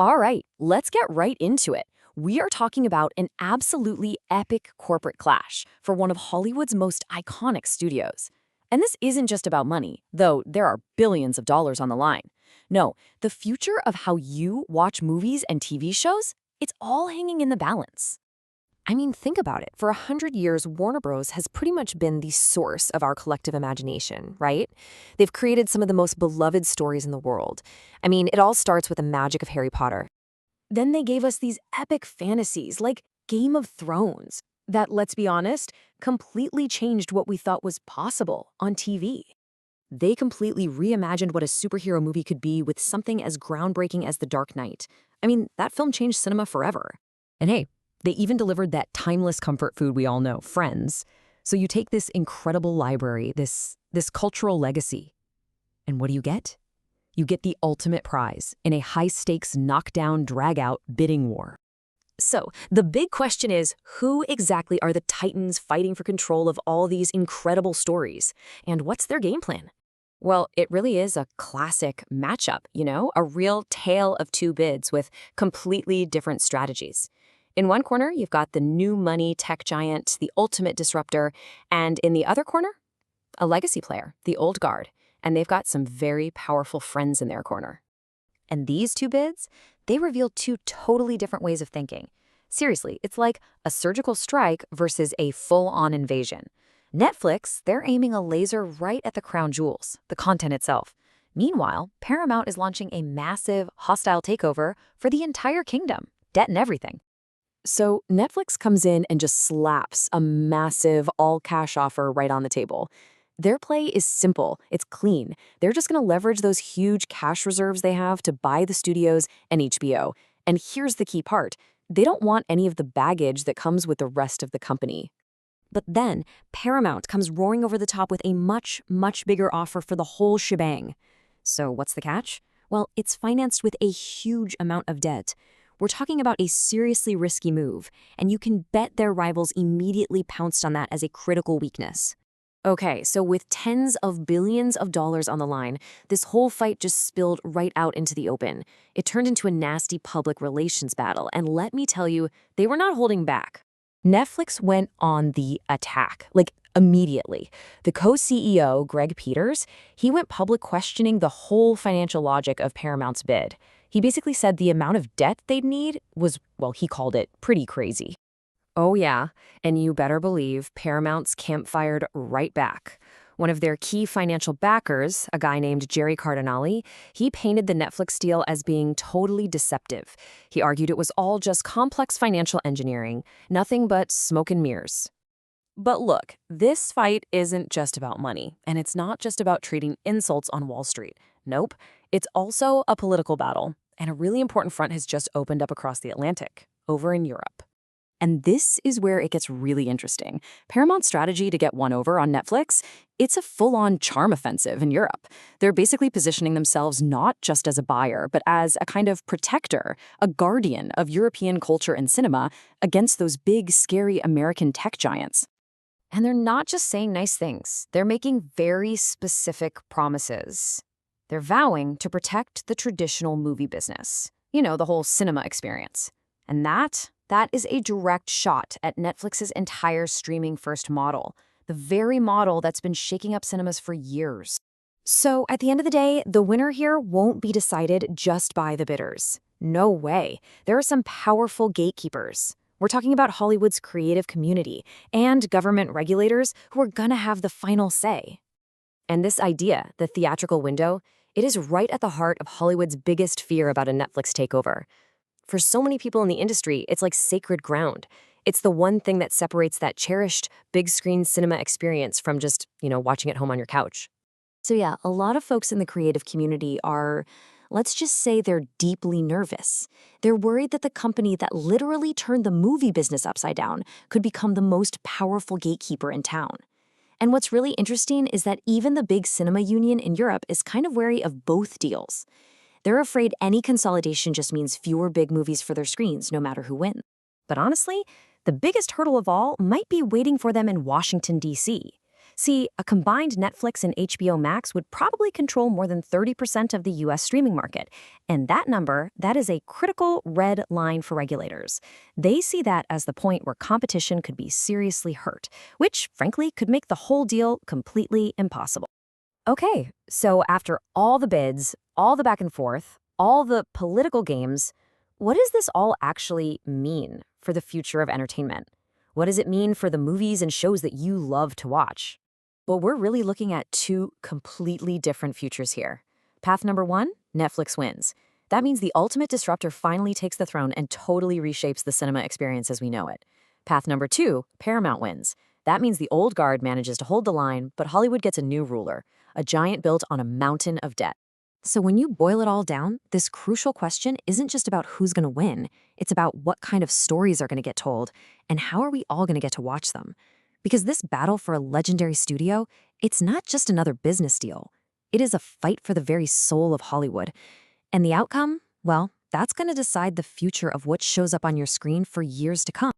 All right, let's get right into it. We are talking about an absolutely epic corporate clash for one of Hollywood's most iconic studios. And this isn't just about money, though there are billions of dollars on the line. No, the future of how you watch movies and TV shows, it's all hanging in the balance. I mean, think about it. For 100 years, Warner Bros. Has pretty much been the source of our collective imagination, right? They've created some of the most beloved stories in the world. I mean, it all starts with the magic of Harry Potter. Then they gave us these epic fantasies like Game of Thrones that, let's be honest, completely changed what we thought was possible on TV. They completely reimagined what a superhero movie could be with something as groundbreaking as The Dark Knight. I mean, that film changed cinema forever. And hey, they even delivered that timeless comfort food we all know, Friends. So you take this incredible library, this cultural legacy, and what do you get? You get the ultimate prize in a high-stakes knockdown, drag-out bidding war. So, the big question is, who exactly are the titans fighting for control of all these incredible stories? And what's their game plan? Well, it really is a classic matchup, a real tale of two bids with completely different strategies. In one corner, you've got the new money tech giant, the ultimate disruptor, and in the other corner, a legacy player, the old guard. And they've got some very powerful friends in their corner. And these two bids, they reveal two totally different ways of thinking. Seriously, it's like a surgical strike versus a full-on invasion. Netflix, they're aiming a laser right at the crown jewels, the content itself. Meanwhile, Paramount is launching a massive, hostile takeover for the entire kingdom, debt and everything. So Netflix comes in and just slaps a massive all-cash offer right on the table. Their play is simple, it's clean. They're just going to leverage those huge cash reserves they have to buy the studios and HBO. And here's the key part. They don't want any of the baggage that comes with the rest of the company. But then, Paramount comes roaring over the top with a much, much bigger offer for the whole shebang. So what's the catch? Well, it's financed with a huge amount of debt. We're talking about a seriously risky move, and you can bet their rivals immediately pounced on that as a critical weakness. Okay, so with tens of billions of dollars on the line, this whole fight just spilled right out into the open. It turned into a nasty public relations battle, and let me tell you, they were not holding back. Netflix went on the attack, immediately. The co-CEO, Greg Peters, he went public questioning the whole financial logic of Paramount's bid. He basically said the amount of debt they'd need was, well, he called it pretty crazy. Oh yeah, and you better believe Paramount's campfired right back. One of their key financial backers, a guy named Jerry Cardinale, he painted the Netflix deal as being totally deceptive. He argued it was all just complex financial engineering, nothing but smoke and mirrors. But look, this fight isn't just about money, and it's not just about trading insults on Wall Street. Nope, it's also a political battle, and a really important front has just opened up across the Atlantic, over in Europe. And this is where it gets really interesting. Paramount's strategy to get one over on Netflix, it's a full-on charm offensive in Europe. They're basically positioning themselves not just as a buyer, but as a kind of protector, a guardian of European culture and cinema against those big, scary American tech giants. And they're not just saying nice things. They're making very specific promises. They're vowing to protect the traditional movie business. The whole cinema experience. And that is a direct shot at Netflix's entire streaming-first model, the very model that's been shaking up cinemas for years. So at the end of the day, the winner here won't be decided just by the bidders. No way. There are some powerful gatekeepers. We're talking about Hollywood's creative community and government regulators who are gonna have the final say. And this idea, the theatrical window, it is right at the heart of Hollywood's biggest fear about a Netflix takeover. For so many people in the industry, it's like sacred ground. It's the one thing that separates that cherished big screen cinema experience from just, watching at home on your couch. So yeah, a lot of folks in the creative community are, let's just say they're deeply nervous. They're worried that the company that literally turned the movie business upside down could become the most powerful gatekeeper in town. And what's really interesting is that even the big cinema union in Europe is kind of wary of both deals. They're afraid any consolidation just means fewer big movies for their screens, no matter who wins. But honestly, the biggest hurdle of all might be waiting for them in Washington, D.C. See, a combined Netflix and HBO Max would probably control more than 30% of the US streaming market. And that number, that is a critical red line for regulators. They see that as the point where competition could be seriously hurt, which, frankly, could make the whole deal completely impossible. Okay, so after all the bids, all the back and forth, all the political games, what does this all actually mean for the future of entertainment? What does it mean for the movies and shows that you love to watch? Well, we're really looking at two completely different futures here. Path number one, Netflix wins. That means the ultimate disruptor finally takes the throne and totally reshapes the cinema experience as we know it. Path number two, Paramount wins. That means the old guard manages to hold the line, but Hollywood gets a new ruler, a giant built on a mountain of debt. So when you boil it all down, this crucial question isn't just about who's going to win. It's about what kind of stories are going to get told and how are we all going to get to watch them. Because this battle for a legendary studio, it's not just another business deal. It is a fight for the very soul of Hollywood. And the outcome, well, that's going to decide the future of what shows up on your screen for years to come.